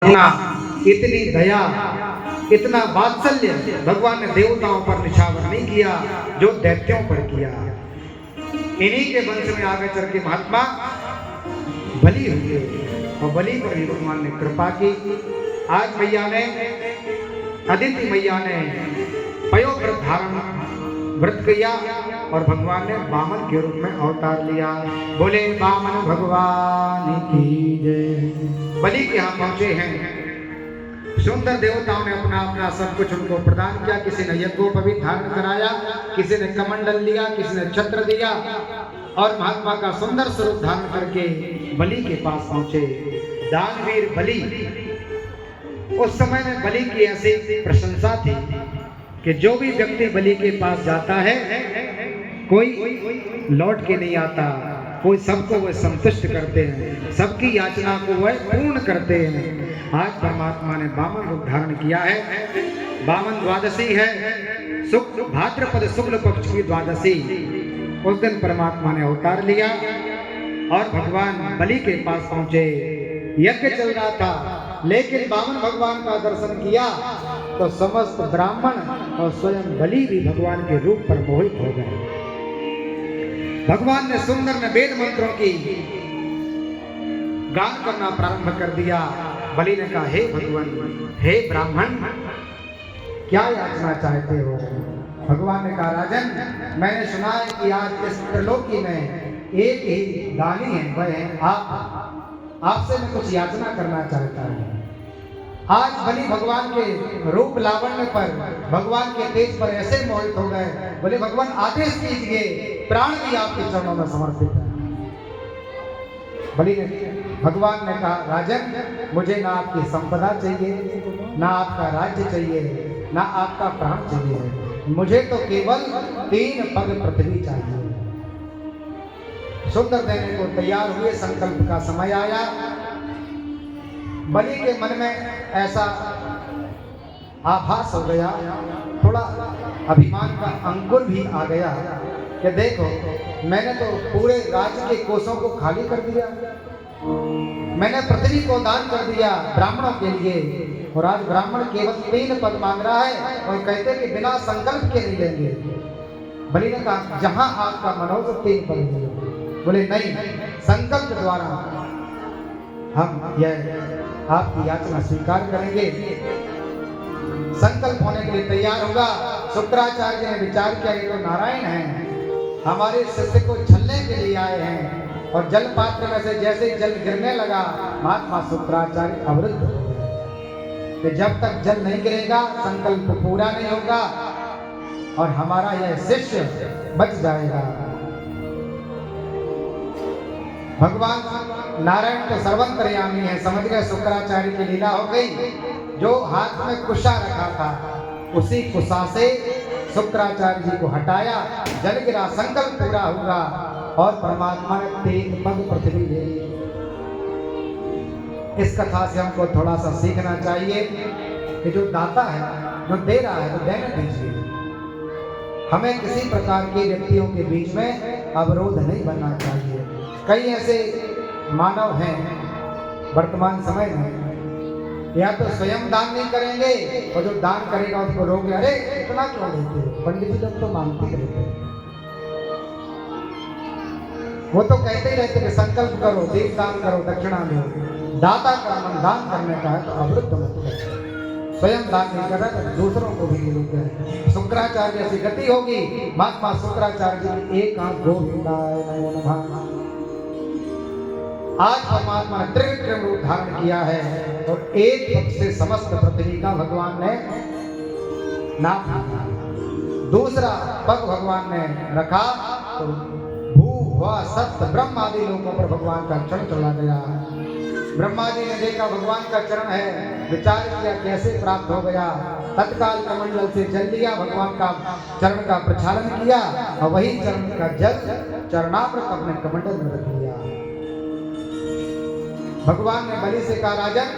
करुणा, इतनी दया, इतना वात्सल्य भगवान ने देवताओं पर निछावर नहीं किया जो दैत्यों पर किया। इन्हीं के वंश में आगे चल के महात्मा बलि हुए और बलि पर भी भगवान ने कृपा की। आज मैया ने, अदिति मैया ने पयोव्रत धारण व्रत किया और भगवान ने वामन के रूप में अवतार लिया। बोले वामन भगवान की जय। बलि के यहाँ पहुंचे हैं। सुंदर देवताओं ने अपना अपना सब कुछ उनको प्रदान किया। किसी ने यज्ञोपवीत धारण कराया, किसी ने कमंडल लिया, किसी ने छत्र दिया और महात्मा का सुंदर स्वरूप धारण करके बलि के पास पहुंचे। दानवीर बलि, उस समय में बलि की ऐसी प्रशंसा थी कि जो भी व्यक्ति बलि के पास जाता है कोई लौट के नहीं आता, कोई सबको वह संतुष्ट करते हैं, सबकी याचना को वह पूर्ण करते हैं। आज परमात्मा ने वामन रूप धारण किया है। वामन द्वादशी है, भाद्रपद शुक्ल पक्ष की द्वादशी। उस दिन परमात्मा ने अवतार लिया और भगवान बलि के पास पहुंचे। यज्ञ चल रहा था लेकिन वामन भगवान का दर्शन किया तो समस्त ब्राह्मण और स्वयं बलि भी भगवान के रूप पर मोहित हो गए। भगवान ने सुंदर ने वेद मंत्रों की गान करना प्रारंभ कर दिया। बलि ने कहा, हे भगवान, हे ब्राह्मण, क्या याचना चाहते हो? भगवान ने कहा, राजन, मैंने सुना है कि आज इस त्रिलोकी में एक ही दानी है, वह है आप। आपसे मैं कुछ याचना करना चाहता हूँ। आज बलि भगवान के रूप लावण्य पर, भगवान के तेज पर ऐसे मोहित हो गए। बोले भगवान आदेश कीजिए, प्राण भी आपके चरणों में समर्पित है। बलि ने, भगवान ने कहा, राजन, मुझे ना आपकी संपदा चाहिए, ना आपका राज्य चाहिए, ना आपका प्राण चाहिए, मुझे तो केवल 3 पग पृथ्वी चाहिए। सुंदर देने को तैयार हुए। संकल्प का समय आया। बलि के मन में ऐसा आभास हो गया, थोड़ा अभिमान का अंकुर भी आ गया कि देखो, मैंने तो पूरे राज्य के कोषों को खाली कर दिया, मैंने पृथ्वी को दान कर दिया ब्राह्मणों के लिए, और आज ब्राह्मण केवल 3 पद मांग रहा है और कहते कि बिना संकल्प के नहीं लेंगे। बलि ने कहा, जहां आपका मनोज 3 पद मिले। बोले नहीं, संकल्प द्वारा हम यह आपकी याचना स्वीकार करेंगे। संकल्प होने के लिए तैयार होगा। शुक्राचार्य ने विचार किया, ये तो नारायण हैं, हमारे शिष्य को छलने के लिए आए हैं। और जल पात्र में से जैसे जल गिरने लगा, महात्मा शुक्राचार्य अवरुद्ध हो गए कि जब तक जल नहीं गिरेगा संकल्प पूरा नहीं होगा और हमारा यह शिष्य बच जाएगा। भगवान नारायण तो सर्वंतर्यामी है, समझ गए शुक्राचार्य की लीला हो गई। जो हाथ में कुशा रखा था उसी कुशा से शुक्राचार्य जी को हटाया, जल गिरा, संकल्प पूरा हुआ और परमात्मा ने 3 पग पृथ्वी दे दी। इस कथा से हमको थोड़ा सा सीखना चाहिए कि जो दाता है, जो दे रहा है, तो देने दीजिए। हमें किसी प्रकार के व्यक्तियों के बीच में अवरोध नहीं बनना चाहिए। कई ऐसे मानव हैं वर्तमान समय में, या तो स्वयं दान नहीं करेंगे और जो दान करेगा उसको रोके, अरे इतना क्यों देते हो? पंडित जी लोग तो मानते रहते हैं, वो तो कहते ही रहते कि संकल्प करो, दीप दान करो, दक्षिणा दो। दाता का मन दान करने का है तो अवरुद्ध मत करो। स्वयं दान नहीं कर रहा तो दूसरों को भी नहीं रोके। शुक्राचार्य जैसी गति होगी। महात्मा शुक्राचार्य जी एक आंख गोविंदाय नमो नमः। आज परमात्मा ने त्रिविक्रम रूप धारण किया है और एक पग से समस्त पृथ्वी का भगवान ने नाप लिया। दूसरा पग भगवान ने रखा तो भू व सत्य ब्रह्म आदि लोगों पर भगवान का चरण चला गया। ब्रह्मा जी ने देखा भगवान का चरण है, विचार किया कैसे प्राप्त हो गया। तत्काल कमंडल से जल लिया, भगवान का चरण का प्रक्षालन किया और वही चरण का जल चरणामृत अपने कमंडल में रख लिया। भगवान ने बलि से कहा, राजन,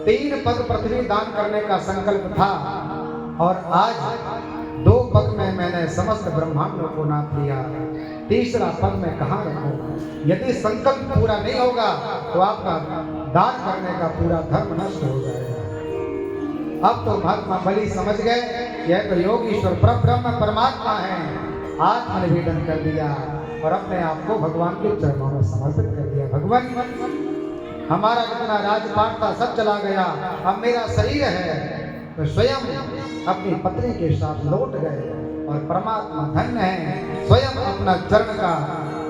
3 पग पृथ्वी दान करने का संकल्प था और आज 2 पग में मैंने समस्त ब्रह्मांडों को नाप लिया, तीसरा पग मैं कहाँ रखूं? यदि संकल्प पूरा नहीं होगा तो आपका दान करने का पूरा धर्म नष्ट हो जाएगा। अब तो महात्मा बलि समझ गए यह तो योग ईश्वर परब्रह्म परमात्मा है। आत्मनिवेदन कर दिया और अपने आप को भगवान के चरणों में समर्पित कर दिया। भगवान हमारा जितना राजपाट था सब चला गया, अब मेरा शरीर है। तो स्वयं अपनी पत्नी के साथ लौट गए और परमात्मा धन्य है स्वयं अपना चरण का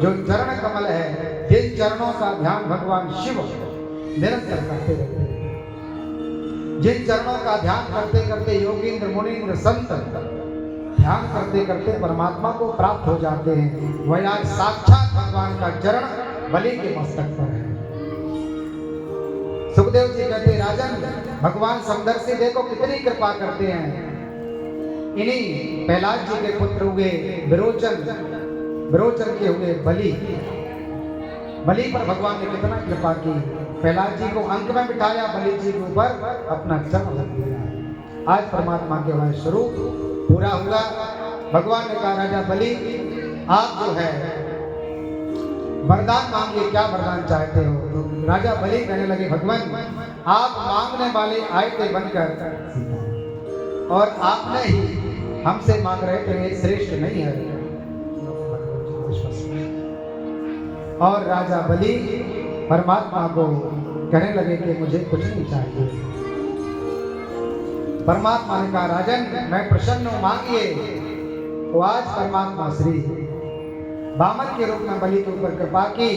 जो चरण कमल है, जिन चरणों का ध्यान भगवान शिव निरंतर करते रहते हैं, जिन चरणों का ध्यान करते करते योगींद्र मुनींद्र संत ध्यान करते करते परमात्मा को प्राप्त हो जाते हैं, वह आज साक्षात भगवान का चरण बलि के मस्तक पर है। सुखदेव जी कहते राजन भगवान समदर्शी देखो कितनी कृपा करते हैं। इन्हीं प्रहलाद जी के पुत्र हुए विरोचन के हुए बलि पर भगवान ने कितना कृपा की। प्रहलाद जी को अंक में बिठाया, बलि जी के ऊपर अपना चरण रख दिया। आज परमात्मा के वह स्वरूप पूरा हुआ। भगवान ने कहा राजा बलि आप जो है वरदान मांगिए, क्या वरदान चाहते हो। तो राजा बलि कहने लगे भगवान आप मांगने वाले आए थे बनकर और आपने ही हमसे मांग रहे थे, ये श्रेष्ठ नहीं है। और राजा बलि परमात्मा को कहने लगे कि मुझे कुछ नहीं चाहिए। परमात्मा ने कहा राजन मैं प्रसन्न हूं, मांगिए। तो आज परमात्मा श्री वामन के रूप में बलि के ऊपर कृपा की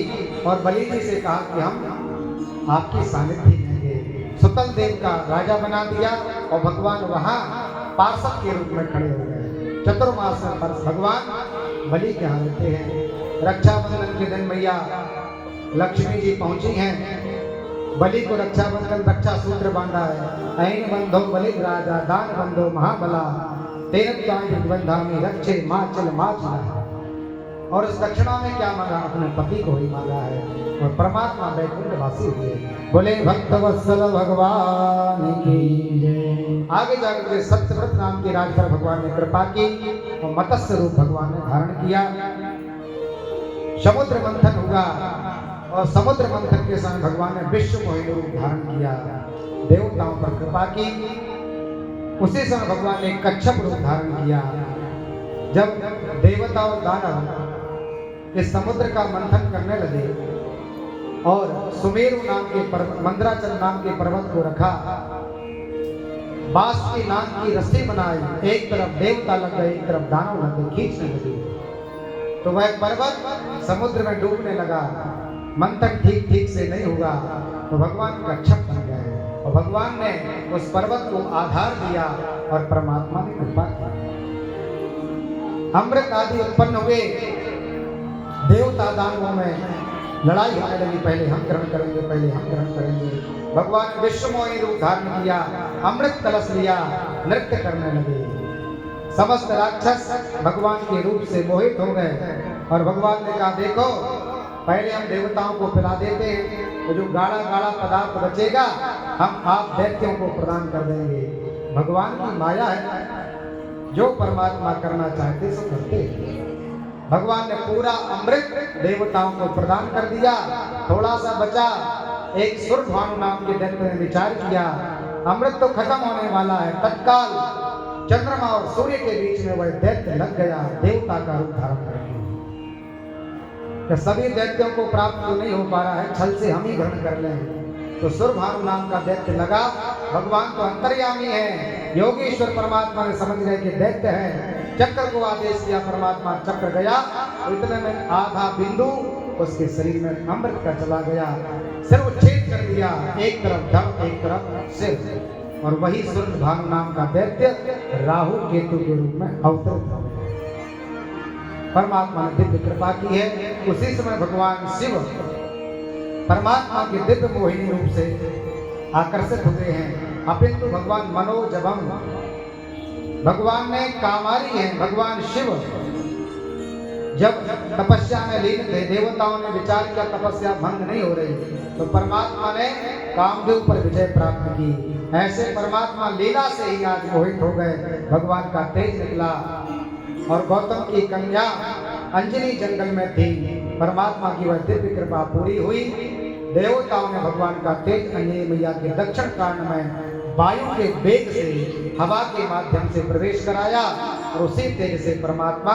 और बलि जी से कहा कि हम आपकी सानिध्य लेंगे। सुतल देव का राजा बना दिया और भगवान वहां पार्षद के रूप में खड़े हो गए। चतुर्मास में भगवान बलि के यहाँ रहते हैं। रक्षाबंधन के दिन मैया लक्ष्मी जी पहुंची हैं। बलि को रक्षाबंधन रक्षा सूत्र बांधा है। ऐन बंधो बलि राजा दान बंधो महाबला तेन बंधा में रक्षे माचल माचला। और इस दक्षिणा में क्या मांगा, अपने पति को ही मांगा है। और परमात्मा वैकुंठ वासी हुए। बोले भक्त वत्सल भगवान की जय। आगे जाकर के सत्यव्रत नाम के राज पर भगवान ने कृपा की और मत्स्य रूप भगवान ने धारण किया। समुद्र मंथन हुआ और समुद्र मंथन के समय भगवान ने विश्व मोहिनी रूप धारण किया, देवताओं पर कृपा की। उसी समय भगवान ने कच्छप रूप धारण किया। जब देवता और दानव इस समुद्र का मंथन करने लगे और सुमेरु नाम के पर्वत मंदराचल नाम के पर्वत को रखा, बांस की नाम की रस्सी बनाई, एक तरफ देवता लग गए एक तरफ दानव लग गए, खींचने लगे। तो वह पर्वत समुद्र में डूबने लगा। मंथन ठीक से नहीं हुआ तो भगवान कच्छप बन गए और भगवान ने उस पर्वत को आधार दिया और परमात्मा ने कृपा की। अमृत आदि उत्पन्न हुए। देवता दानवों में लड़ाई होने लगी, पहले हम ग्रहण करेंगे, पहले हम ग्रहण करेंगे। भगवान विश्वमोहिनी रूप धारण किया, अमृत कलश लिया, नृत्य करने लगे। समस्त राक्षस भगवान के रूप से मोहित हो गए और भगवान ने कहा देखो पहले हम देवताओं को पिला देते हैं, तो जो गाढ़ा गाढ़ा पदार्थ बचेगा हम आप दैत्यों को प्रदान कर देंगे। भगवान की माया है, जो परमात्मा करना चाहते सो करते। भगवान ने पूरा अमृत देवताओं को प्रदान कर दिया। थोड़ा सा बचा। एक सुरभानु नाम के दैत्य ने विचार किया अमृत तो खत्म होने वाला है। तत्काल चंद्रमा और सूर्य के बीच में वह दैत्य लग गया, देवता का रूप धारण करके। सभी दैत्यों को प्राप्त तो नहीं हो पा रहा है, छल से हम ही ग्रहण कर लें। तो सुरभानु नाम का दैत्य लगा। भगवान तो अंतर्यामी है, योगेश्वर परमात्मा ने समझ गए कि दैत्य है। चक्र को आदेश दिया, परमात्मा चक्र गया, इतने में आधा बिंदु उसके शरीर में अमृत का चला गया। सिर उच्छेद कर दिया, एक तरफ धड़ एक तरफ सिर। और वही सुरभानु नाम का दैत्य राहु केतु के रूप में अवतरित हो गया। परमात्मा ने दिव्य कृपा की है। उसी समय भगवान शिव परमात्मा के दिव्य मोहिनी रूप से आकर्षित हुए हैं। अपितु भगवान मनोजवम, भगवान ने कामारी है। भगवान शिव जब तपस्या में लीन थे, देवताओं ने विचार किया तपस्या भंग नहीं हो रही, तो परमात्मा ने कामदेव पर विजय प्राप्त की। ऐसे परमात्मा लीला से ही आज मोहित हो गए। भगवान का तेज निकला और गौतम की कन्या अंजनी जंगल में थी। परमात्मा की वह दिव्य कृपा पूरी हुई। देवताओं ने भगवान का तेज अंजनी मैया के दक्षिण कान में वायु के वेग से हवा के माध्यम से प्रवेश कराया और उसी तेज से परमात्मा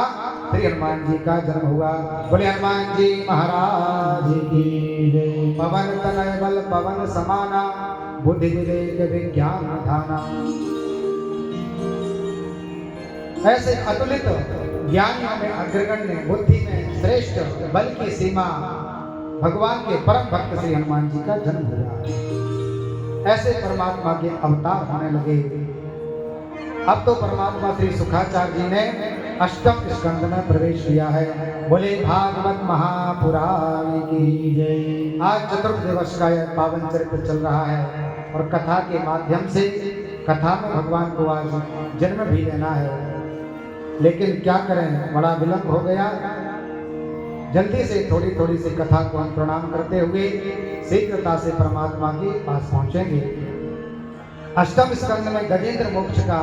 श्री हनुमान जी का जन्म हुआ। बोले हनुमान जी महाराज की जय। पवन तनय बल पवन समाना बुद्धि विवेक विज्ञान धाना। ऐसे अतुलित ज्ञानियों में अग्रगण्य, बुद्धि में श्रेष्ठ, बल की सीमा भगवान के परम भक्त श्री हनुमान जी का जन्म हुआ। ऐसे परमात्मा के अवतार होने लगे। अब तो परमात्मा श्री सुखाचार्य जी ने अष्टम स्कंद में प्रवेश किया है। बोले भागवत महापुराण की जय। आज चतुर्थ दिवस का यह पावन चरित्र चल रहा है और कथा के माध्यम से कथा में भगवान को आज जन्म भी लेना है, लेकिन क्या करें, बड़ा विलंब हो गया। जल्दी से थोड़ी थोड़ी सी कथा को हम प्रणाम करते हुए शीघ्रता से परमात्मा के पास पहुंचेंगे। अष्टम स्कंद में गजेंद्र मोक्ष का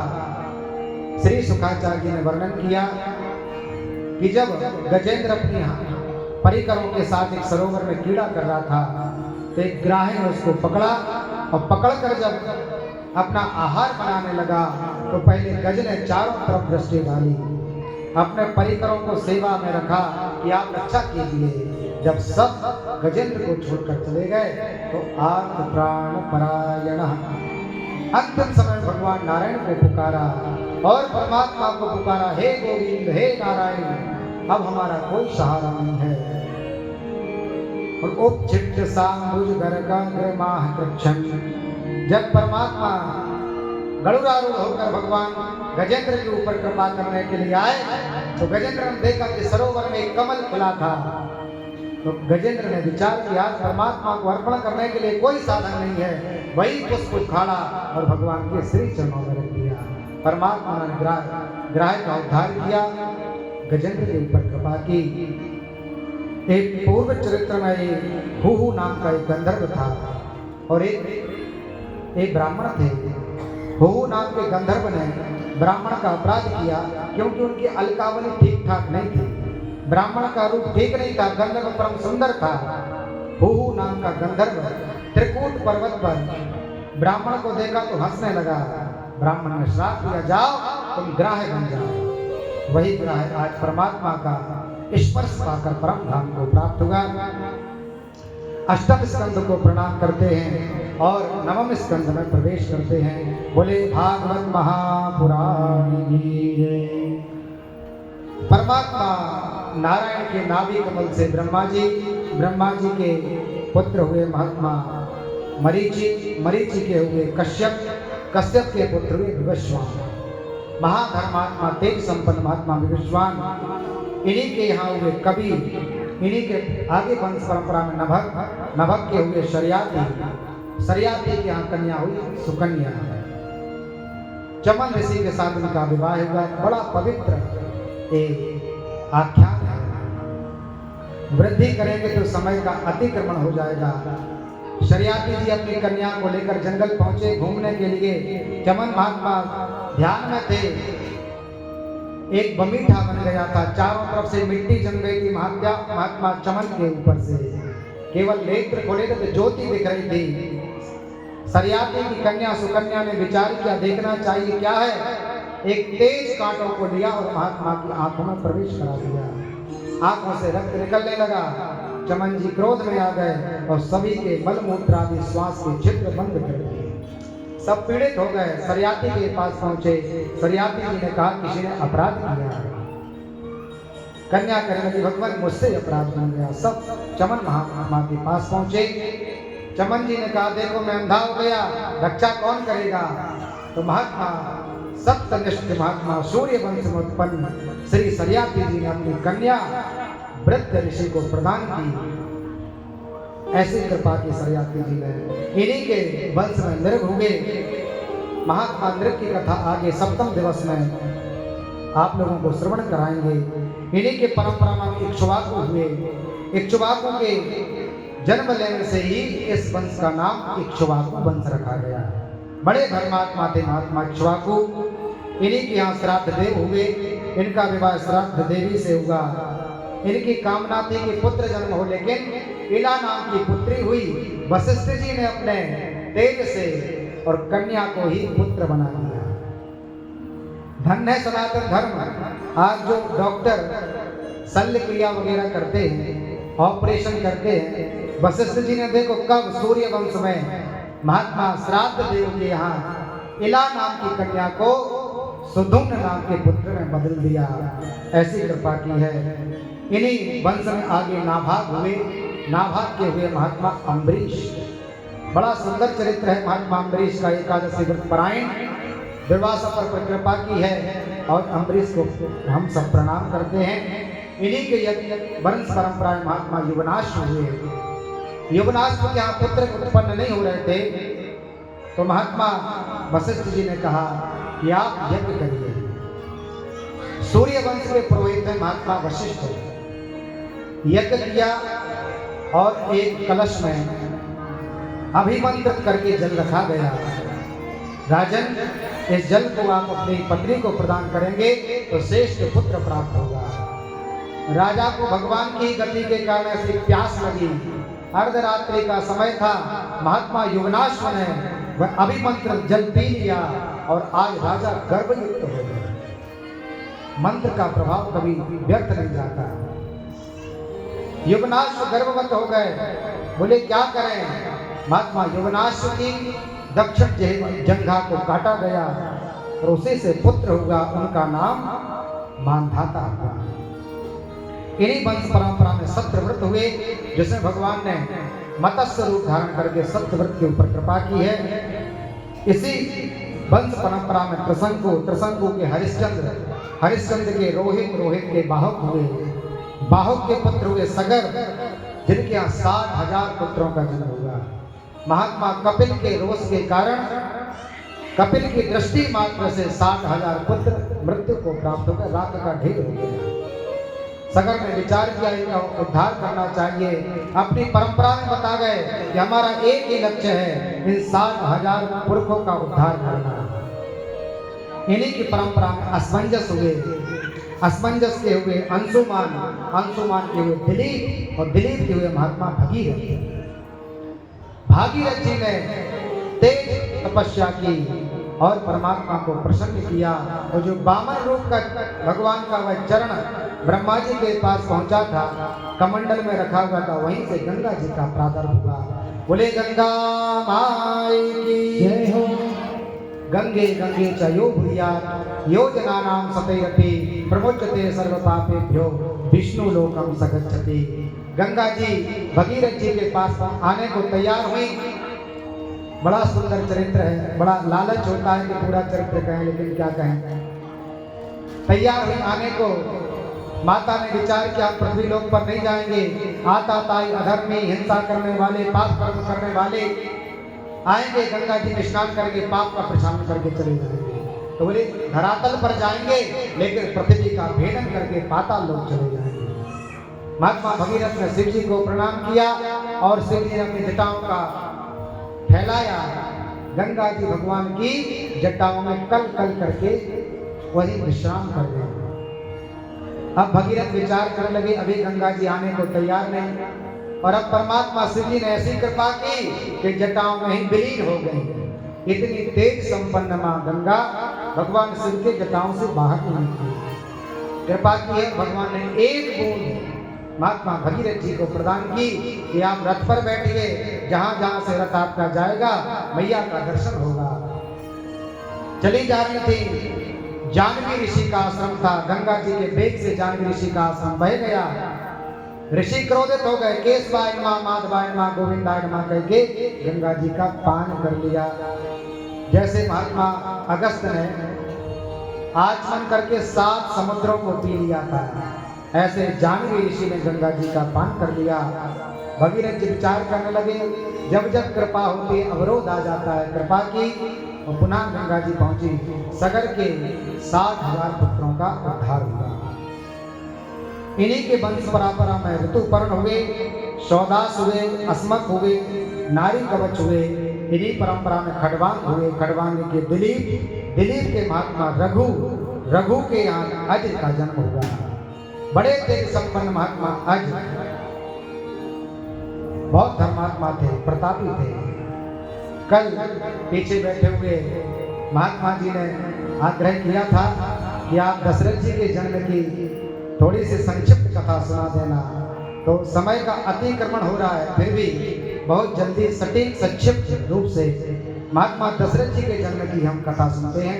श्री सुखाचार्य जी ने वर्णन किया कि जब गजेंद्र अपनी परिकरों के साथ एक सरोवर में क्रीड़ा कर रहा था तो एक ग्राही ने उसको पकड़ा और पकड़कर जब अपना आहार बनाने लगा तो पहले गज ने चारों तरफ दृष्टि डाली, अपने परिकरों को सेवा में रखा कि आप रक्षा कीजिए। जब सब गजेंद्र को छोड़कर चले गए तो आत्म प्राण परायण अंतिम समय भगवान नारायण को पुकारा और परमात्मा को पुकारा, हे गोविंद, हे नारायण, अब हमारा कोई सहारा नहीं है। और उपचित सांबुज गर्गाग्रमाह कृच्छन, जब परमात्मा गरुड़ारूढ़ होकर भगवान गजेंद्र के ऊपर कृपा करने के लिए आए तो गजेंद्र ने देखा कि सरोवर में एक कमल खिला था। तो गजेंद्र ने विचार किया परमात्मा को अर्पण करने के लिए कोई साधन नहीं है, वही पुष्प उखाड़ा और भगवान के श्री चरणों में रख दिया। परमात्मा ने ग्राह का उद्धार किया, गजेंद्र के ऊपर कृपा की। एक पूर्व चरित्र में हुहू नाम का एक गंधर्व था और एक ब्राह्मण थे। हुहू नाम के गंधर्व ने ब्राह्मण का अपराध किया क्योंकि उनकी अलकावली ठीक ठाक नहीं थी। ब्राह्मण का रूप ठीक नहीं था, गंधर्व परम सुंदर था। हुहू नाम का गंधर्व त्रिकूट पर्वत पर ब्राह्मण को देखा तो हंसने लगा। ब्राह्मण ने श्राप दिया, जाओ तुम ग्राह बन जाओ। वही ग्राह आज परमात्मा का स्पर्श पाकर परम धाम को प्राप्त हुआ। अष्टम स्कंद को प्रणाम करते हैं और नवम स्कंद में प्रवेश करते हैं। बोले भागवत महापुराण की जय। परमात्मा नारायण के नाभि कमल से ब्रह्मा जी के पुत्र हुए महात्मा मरीचि के हुए कश्यप के पुत्र हुए विवस्वान। महाधर्मात्मा तेज संपन्न महात्मा विवस्वान, इन्हीं के यहाँ हुए कवि, इन्हीं के आगे वंश परंपरा में नभक के हुए शरियाती के यहाँ कन्या हुई सुकन्या। चमन ऋषि के साथ उनका विवाह हुआ। बड़ा पवित्र एक आख्यान है। वृद्धि करेंगे तो समय का अतिक्रमण हो जाएगा। शरियाती जी अपनी कन्या को लेकर जंगल पहुंचे घूमने के लिए। चमन महात्मा ध्यान में थे। एक बमीठा बन गया था, चारों तरफ से मिट्टी जम गई थी। महात्मा चमन के ऊपर से केवल नेत्र खोले थे तो ज्योति दिख रही थी। शरियाती की कन्या सुकन्या ने विचार किया, देखना चाहिए क्या है। एक तेज कांटों को लिया और महात्मा की आंखों में प्रवेश करा दिया। आंखों से रक्त निकलने लगा। चमन जी क्रोध में आ गए और सभी के मल मूत्र आदि श्वास के छिद्र बंद कर दिए। सब पीड़ित हो गए। शरियाती के पास पहुंचे। शरियाती जी ने कहा किसी ने अपराध किया है। कन्या कहने लगी, भगवान मुझसे अपराध बन गया। सब चमन महात्मा के पास पहुंचे। चमन जी ने कहा, देखो मैं अंधा हो गया, रक्षा कौन करेगा। तो महात्मा सप्तनिष्ठ महात्मा सूर्य वंश में उत्पन्न श्री शरियाती जी ने अपनी कन्या वृद्ध ऋषि को प्रदान की। ऐसी कृपा की शरियाती जी ने। इन्हीं के वंश में नृग हुए। महात्मा नृग की कथा आगे सप्तम दिवस में आप लोगों को श्रवण कराएंगे। इन्हीं के परंपरा में इक्ष्वाकु हुए। इक्ष्वाकु के जन्म लेने से ही इस वंश का नाम इक्ष्वाकु वंश रखा गया। बड़े धर्मात्मा थे महात्मा इक्ष्वाकु। इन्हीं के यहाँ श्राद्ध देव हुए। इनका विवाह श्राद्ध देवी से हुआ। इनकी कामना थी कि पुत्र जन्म हो, लेकिन इला नाम की पुत्री हुई। वशिष्ठ जी ने अपने तेज से और कन्या को ही पुत्र बना दिया। धन्य है सनातन धर्म। आज जो डॉक्टर शल्य क्रिया वगैरह करते हैं, ऑपरेशन करते हैं, वशिष्ठ जी ने देखो कब सूर्य वंश में महात्मा श्राद्ध देव के यहाँ इला नाम की कन्या को सुधुम्न नाम के पुत्र में बदल दिया। ऐसी कृपा की है। इन्हीं वंश में आगे नाभाग हुए। नाभाग के हुए महात्मा अम्बरीश। बड़ा सुंदर चरित्र है महात्मा अम्बरीश का। एकादशी व्रत परायण, दुर्वासा पर कृपा की है और अम्बरीश को हम सब प्रणाम करते हैं। इन्हीं के वंश परंपरा में महात्मा युवनाश हुए। युवनाश को यहाँ पुत्र उत्पन्न नहीं हो रहे थे, तो महात्मा वशिष्ठ जी ने कहा कि आप यज्ञ करिए। सूर्य वंश के पुरोहित हैं महात्मा वशिष्ठ। यज्ञ किया और एक कलश में अभिमंत्रित करके जल रखा गया। राजन, इस जल को आप अपनी पत्नी को प्रदान करेंगे तो श्रेष्ठ पुत्र प्राप्त होगा। राजा को भगवान की गति के कारण ऐसी प्यास लगी। अर्धरात्रि का समय था। महात्मा युवनाश ने वह अभिमंत्रित जल पी लिया और आज राजा गर्भयुक्त हो गया। मंत्र का प्रभाव कभी व्यर्थ नहीं जाता। युवनाश गर्भवत हो गए। बोले क्या करें। महात्मा युवनाश की दक्षिण जंघा को काटा गया और उसी से पुत्र हुआ। उनका नाम मानधाता हुआ। इन्हीं वंश परंपरा में सत्यव्रत हुए, जिसमें भगवान ने मत्स्य रूप धारण करके सत्यव्रत के ऊपर कृपा की है। इसी वंश परंपरा में त्रिशंकु के हरिश्चंद्र के रोहित के बाहुक हुए। बाहुक के पुत्र हुए सगर, जिनके यहाँ 60,000 पुत्रों का जन्म हुआ। महात्मा कपिल के रोष के कारण, कपिल की दृष्टि मात्र से 60,000 पुत्र मृत्यु को प्राप्त होकर राख का ढेर हो गया। सगर ने विचार किया इनका उद्धार करना चाहिए। अपनी परंपरा में बता गए कि हमारा एक ही लक्ष्य है, इन 60,000 पुरखों का उद्धार करना। इन्हीं की परंपरा में असमंजस हुए। असमंजस के हुए अंशुमान के हुए दिलीप और दिलीप के हुए महात्मा भगीरथ। भागीरथ जी ने तेज तपस्या की और परमात्मा को प्रसन्न किया। और जो वामन रूप का भगवान का वह चरण ब्रह्मा जी के पास पहुंचा था, कमंडल में रखा हुआ था, वहीं से गंगा जी का प्रादुर्भाव हुआ। बोले गंगा माई की जय हो। गंगे गंगे च यो भूयात् योजनानां सतैरपि प्रमुच्यते सर्व पापेभ्यो विष्णु लोकम सगच्छति। गंगा जी भगीरथ जी के पास आने को तैयार हुई। बड़ा सुंदर चरित्र है। बड़ा लालच होता है कि पूरा चरित्र कहें, लेकिन क्या कहें। तैयार हुई आने को। माता ने विचार किया पृथ्वी लोक पर नहीं जाएंगे। आताताई अधर्मी, हिंसा करने वाले, पाप कर्म करने वाले आएंगे। गंगा जी में स्नान करके पाप का प्रशांत करके चले जाएंगे। तो बोले धरातल पर जाएंगे, लेकिन पृथ्वी का भेदन करके पाताल लोक चले जाएंगे। महात्मा भगीरथ ने शिव जी को प्रणाम किया और शिव जी ने अपनी जटाओं का फैलाया। गंगा जी भगवान की जटाओं में कल कल करके वही विश्राम कर गए। अब भगीरथ विचार करने लगे, अभी गंगा जी आने को तैयार नहीं। और अब परमात्मा शिव जी ने ऐसी कृपा की कि जटाओं में ही विलीन हो गई। इतनी तेज संपन्न मां गंगा भगवान शिव के जटाओं से बाहर नहीं निकली। कृपा की है भगवान ने एक बूंद महात्मा भगीरथ जी को प्रदान की कि आप रथ पर बैठिए, जहां जहां से रथ आपका जाएगा मैया का दर्शन होगा। चली जा रही थी। जानवी ऋषि का आश्रम था। गंगा जी के वेग से जानवी ऋषि का आश्रम बह गया। ऋषि क्रोधित हो गए। केशवाय नमः, माधवाय नमः, गोविंदाय नमः कह के गंगा जी का पान कर लिया। जैसे महात्मा अगस्त ने आचमन करके 7 समुद्रों को पी लिया था, ऐसे जानवी ऋषि ने गंगा जी का पान कर लिया। भगीरथ जी विचार करने लगे, जब जब कृपा होती है अवरोध आ जाता है। कृपा की और पुनः गंगा जी पहुंची। सगर के 60,000 पुत्रों का उद्धार हुआ। इन्हीं के वंश परंपरा में ऋतुपर्ण हुए, सौदास हुए, अस्मक हुए, नारी कवच हुए। इन्हीं परंपरा में खड़वांग हुए। खड़वांग के दिलीप के महात्मा रघु के यहाँ अज का जन्म हुआ। बड़े तेज संपन्न महात्मा अज बहुत धर्मात्मा थे, प्रतापी थे। कल पीछे बैठे हुए महात्मा जी ने आग्रह किया था कि आप दशरथ जी के जन्म की थोड़ी सी संक्षिप्त कथा सुना देना, तो समय का अतिक्रमण हो रहा है, फिर भी बहुत जल्दी सटीक संक्षिप्त रूप से महात्मा दशरथ जी के जन्म की हम कथा सुनते हैं।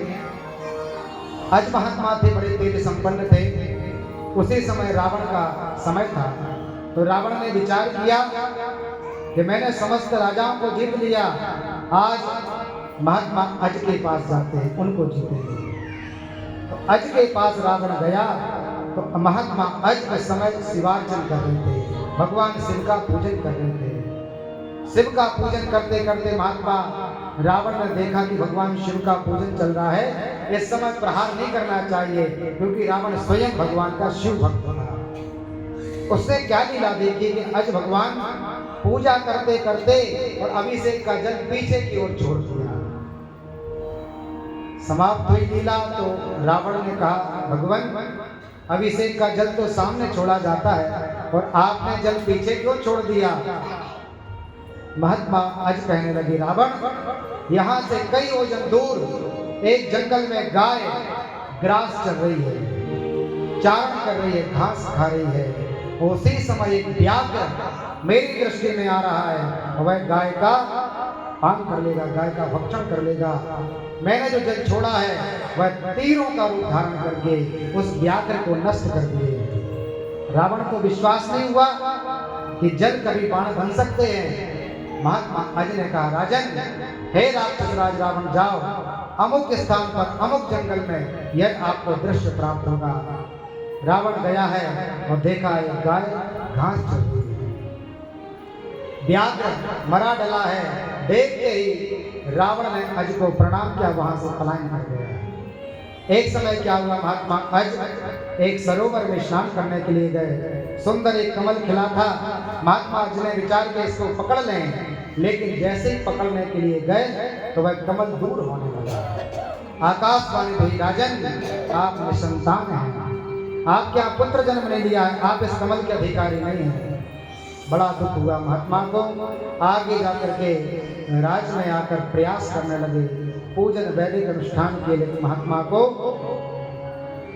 आज महात्मा थे, बड़े तेज संपन्न थे। उसी समय रावण का समय था, तो रावण ने विचार किया कि मैंने समस्त राजाओं को जीत लिया, आज महात्मा अज के पास जाते हैं, उनको जीतेंगे। तो अज के पास रावण गया, तो महात्मा अज के समय शिवार्चन कर रहे थे, भगवान शिव का पूजन कर रहे थे। शिव का पूजन करते करते महात्मा रावण ने देखा कि भगवान शिव का पूजन चल रहा है, इस समय प्रहार नहीं करना चाहिए, क्योंकि रावण स्वयं भगवान का शिव भक्त था। उसने क्या लीला देखी कि आज भगवान पूजा करते करते और अभिषेक का जल पीछे की ओर छोड़ दिया। समाप्त हुई लीला, तो रावण ने कहा, भगवान अभिषेक का जल तो सामने छोड़ा जाता है और आपने जल पीछे क्यों छोड़ दिया? महात्मा आज कहने लगे, रावण, यहाँ से कई ओजन दूर एक जंगल में गाय ग्रास चल रही है, चारण कर रही है, घास खा रही है। उसी समय एक व्याघ्र मेरी दृष्टि में आ रहा है, वह गाय का पान कर लेगा, गाय का भक्षण कर लेगा। मैंने जो जल छोड़ा है वह तीरों का रूप धारण करके उस व्याघ्र को नष्ट कर दिए। रावण को विश्वास नहीं हुआ कि जल कभी बाण बन सकते हैं। महात्मा अज ने कहा, राजन, हे राक्षस राज रावण, जाओ अमुक स्थान पर अमुक जंगल में यह आपको दृश्य प्राप्त होगा। रावण गया है और देखा है गाय घास चल रही है, व्याघ्र मरा डला है। देखते ही रावण ने अज को प्रणाम किया, वहां से पलायन कर गया। एक समय क्या हुआ, महात्मा अज एक सरोवर में स्नान करने के लिए गए। सुंदर एक कमल खिला था। महात्मा अज ने विचार किया इसको पकड़ लें, लेकिन जैसे ही पकड़ने के लिए गए तो वह कमल दूर होने लगा। आकाशवाणी हुई, राजन, आप निसंतान हैं, आप क्या पुत्र जन्म नहीं लिया है, आप इस कमल के अधिकारी नहीं हैं। बड़ा दुख हुआ महात्मा को। आगे जाकर के राज में आकर प्रयास करने लगे, पूजन वैदिक अनुष्ठान के लिए महात्मा को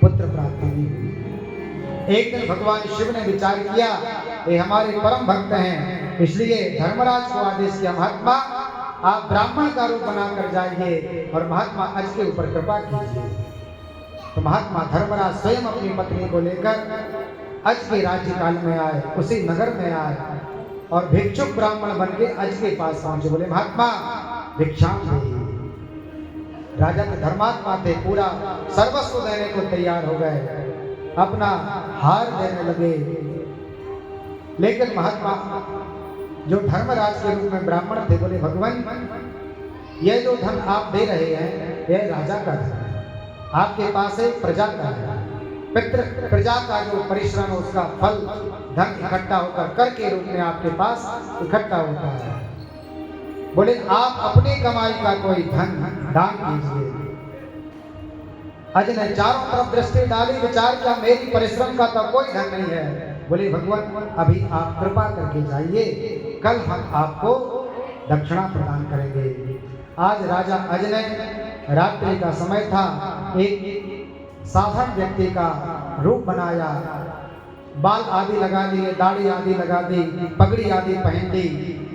पुत्र प्राप्ति नहीं हुई। एक दिन भगवान शिव ने विचार किया, ये हमारे परम भक्त हैं, इसलिए धर्मराज को आदेश किया, महात्मा आप ब्राह्मण का रूप बनाकर जाइए और महात्मा अज के ऊपर कृपा कीजिए। तो महात्मा धर्मराज स्वयं अपनी पत्नी को लेकर अज के राज्य काल में आए, उसी नगर में आए और भिक्षुक ब्राह्मण बन के अज के पास पहुंचे। बोले, महात्मा भिक्षाम देइए। राजा के धर्मात्मा थे, पूरा सर्वस्व देने को तैयार हो गए, अपना हार देने लगे। लेकिन महात्मा जो धर्मराज के रूप में ब्राह्मण थे बोले, भगवान यह जो धन आप दे रहे हैं यह राजा का धन है, आपके पास है प्रजा का है। प्रजा का जो परिश्रम है उसका फल धन इकट्ठा होकर कर के रूप में आपके पास इकट्ठा होता है। बोले, आप अपनी कमाई का कोई धन दान कीजिए। अज ने चारों तरफ दृष्टि डाली, विचार किया मेरी परिश्रम का तो कोई धन नहीं है। बोले, भगवान अभी आप कृपा करके जाइए, कल हम आपको दक्षिणा प्रदान करेंगे। आज राजा अज ने, रात्रि का समय था, एक साधारण व्यक्ति का रूप बनाया, बाल आदि लगा दिए, दाढ़ी आदि लगा दी, पगड़ी आदि पहन दी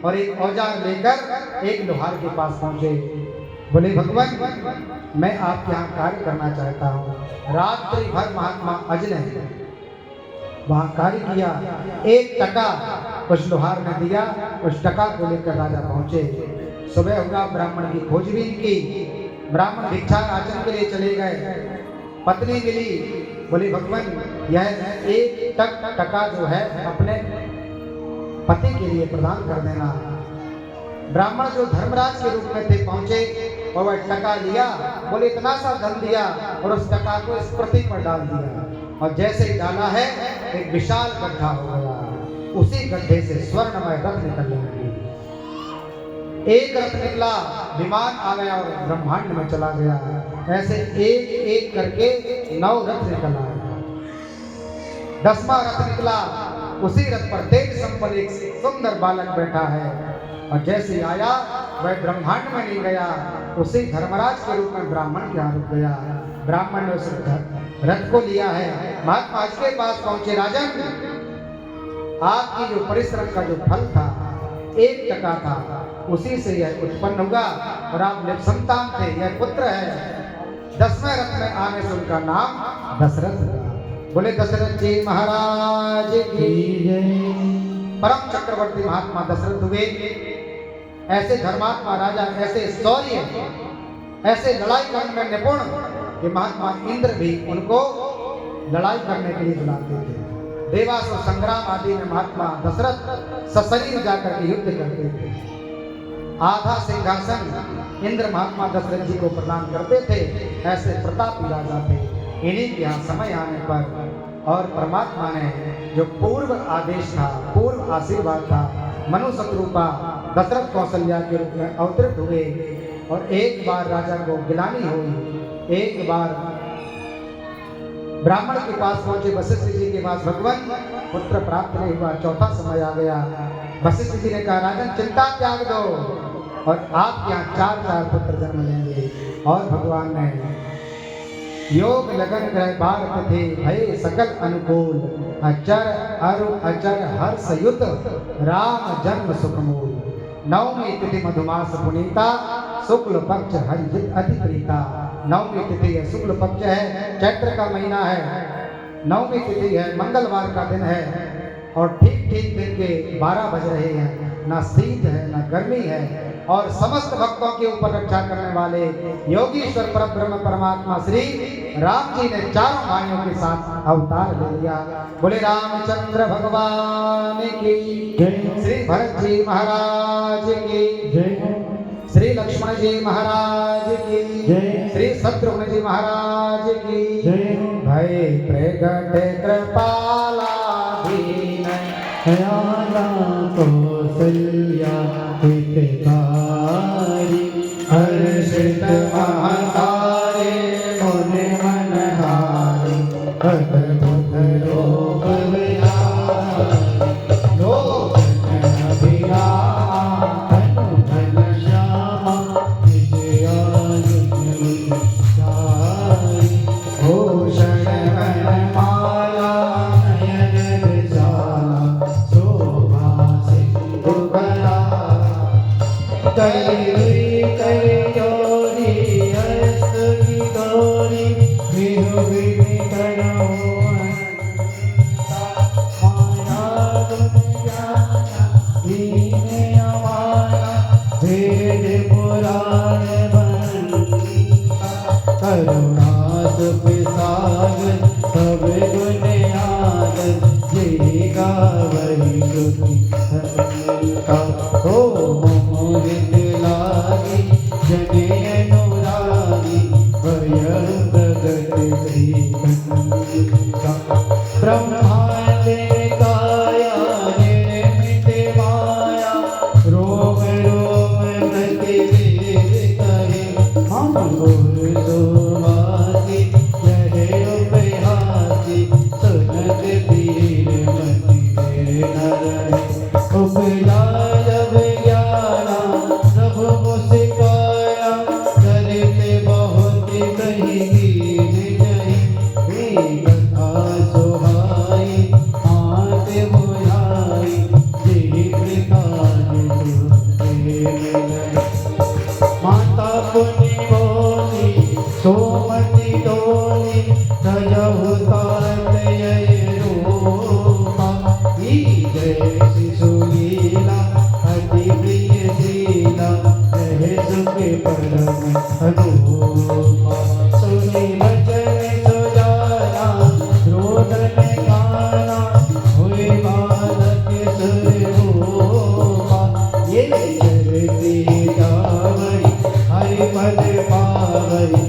और एक औजार लेकर एक लोहार के पास पहुंचे। बोले, भगवान मैं आपके यहाँ कार्य करना चाहता हूँ। रात्रि भर महात्मा अज ने वहाँ कार्य किया। एक टका उस लोहार ने दिया, उस टका को लेकर राजा पहुंचे। सुबह हुआ, ब्राह्मण की खोजबीन की, ब्राह्मण भिक्षा याचन के लिए चले गए। पत्नी मिली, बोली, भगवान यह एक टका जो है अपने पति के लिए प्रदान कर देना। ब्राह्मण जो धर्मराज के रूप में थे पहुंचे और वह टका लिया। बोले, इतना सा धन दिया और उस टका को इस पृथ्वी पर डाल दिया और जैसे ही डाला है एक विशाल गड्ढा हो गया। उसी गड्ढे से स्वर्णमय रथ निकलने लगे। एक रथ निकला, विमान आ गया और ब्रह्मांड में चला गया। ऐसे एक एक करके 9 रथ निकल आए। 10वां रथ निकला, उसी रथ पर तेज संपन्न एक सुंदर बालक बैठा है और जैसे ही आया वह ब्रह्मांड में नहीं गया, उसी धर्मराज के रूप में ब्राह्मण के यहाँ रुक गया। ब्राह्मण ने उस रथ को लिया है। महात्मा आज के पास पहुंचे, राजन आपकी जो परिश्रम का जो फल था 1 टका था, उसी से यह उत्पन्न होगा और आप निसंतान थे, यह पुत्र है। 10वें रथ में आने से उनका नाम दशरथ हुआ। बोले दशरथ जी महाराज की जय। परम चक्रवर्ती महात्मा दशरथ हुए। ऐसे धर्मात्मा राजा, ऐसे शौर्य, ऐसे लड़ाई करने में निपुण कि महात्मा इंद्र भी उनको लड़ाई करने के लिए बुलाते थे। देवासुर संग्राम आदि में महात्मा दशरथ सशरीर जाकर के युद्ध करते थे। आधा सिंहासन इंद्र महात्मा दशरथ जी को प्रदान करते थे। ऐसे प्रतापी राजा थे। इन्हीं के यहाँ समय आने पर और परमात्मा ने जो पूर्व आदेश था, पूर्व आशीर्वाद था, मनु शत्रुपा दशरथ कौशल्या के रूप में अवतरित हुए और एक बार राजा को गिलानी हुई। एक बार ब्राह्मण के पास पहुंचे, वशिष्ठ जी के पास भगवान पुत्र प्राप्त नहीं हुआ। चौथा समय आ गया। वशिष्ठ जी ने कहा राजन चिंता त्याग दो और आप यहाँ 4 पुत्र जन्म लेंगे। और भगवान ने योग लगन ग्रह भारत थे भय सकल अनुकूल, अचर अरु अचर हर्ष युत राम जन्म सुखमूल। 9वीं तिथि मधुमास पुनीता, शुक्ल पक्ष हरि अति प्रीता। 9वीं तिथि है, शुक्ल पक्ष है, चैत्र का महीना है। 9वीं तिथि है, मंगलवार का दिन है और ठीक दिन के 12 बज रहे हैं। ना शीत है ना गर्मी है और समस्त भक्तों के ऊपर रक्षा करने वाले योगीश्वर परब्रह्म परमात्मा श्री राम जी ने 4 भाइयों के साथ अवतार ले लिया। बोले रामचंद्र भगवान की जय, श्री भरत जी महाराज की जय, श्री लक्ष्मण जी महाराज की जय, श्री शत्रुघ्न जी महाराज की जय। भय प्रगट कृपाला दीन दयाला कौसल्या हितकारी, हर्षित महतारे मुनि मनहारी, अद्भुत रूप विहारी, लोचन अभिरामा तनु घन श्यामा, विजयायुध चारि, भूषण वनमाला नयन विशाला, शोभा सिंधु कला। करी जोरी हस्त की डोरी, विहु विधि करो माया दुनिया दीने अमाना, वेद पुराण बंदीता, करुणा सुखसाग सब गुण याद, जी गावई गुणी का हो मोहित लागी, जने अनुरागी, भय प्रगट श्री का। ब्रह्मांड काया निर्मित माया, रोम रोम प्रतिवेद करे, हम गुरु सुवासी यह उपहासी, सुनत पीर मति नर उपजा जब ज्ञाना प्रभु मुस्काया, चरित बहुत कही गीत जही, कथा सुहाई हाथ बुझाई, जी कृतान माता पुण्य बोली सोमति डोली, सजहु तात यय रूपा, जय सुलीला अति प्रिय शीला, रह सुख परम अनुपमा। सुनि वचन सुजाना रोदन गाना, हुए बालक सुरभूपा, ये चरती जावई हरि पद पावई,